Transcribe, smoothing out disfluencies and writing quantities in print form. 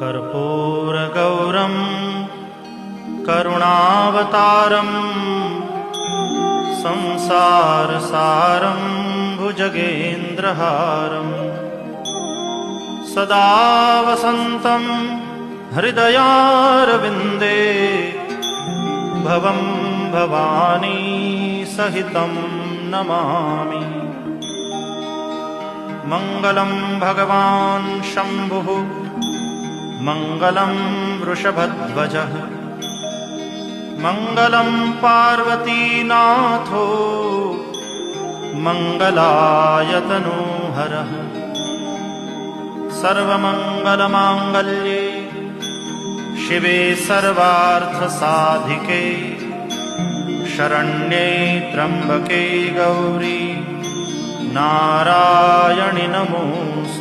कर्पूरगौरं करुणावतारं संसारसारं भुजगेन्द्रहारं सदा वसन्तं हृदयारविन्दे भवं भवानी सहितं नमामि। मङ्गलं भगवान् शम्भुः मङ्गलं वृषभध्वजः मङ्गलं पार्वतीनाथो मङ्गलायतनोहरः। सर्वमङ्गलमाङ्गल्ये शिवे सर्वार्थसाधिके शरण्ये त्र्यम्बके गौरी नारायणि नमोऽस्तुते।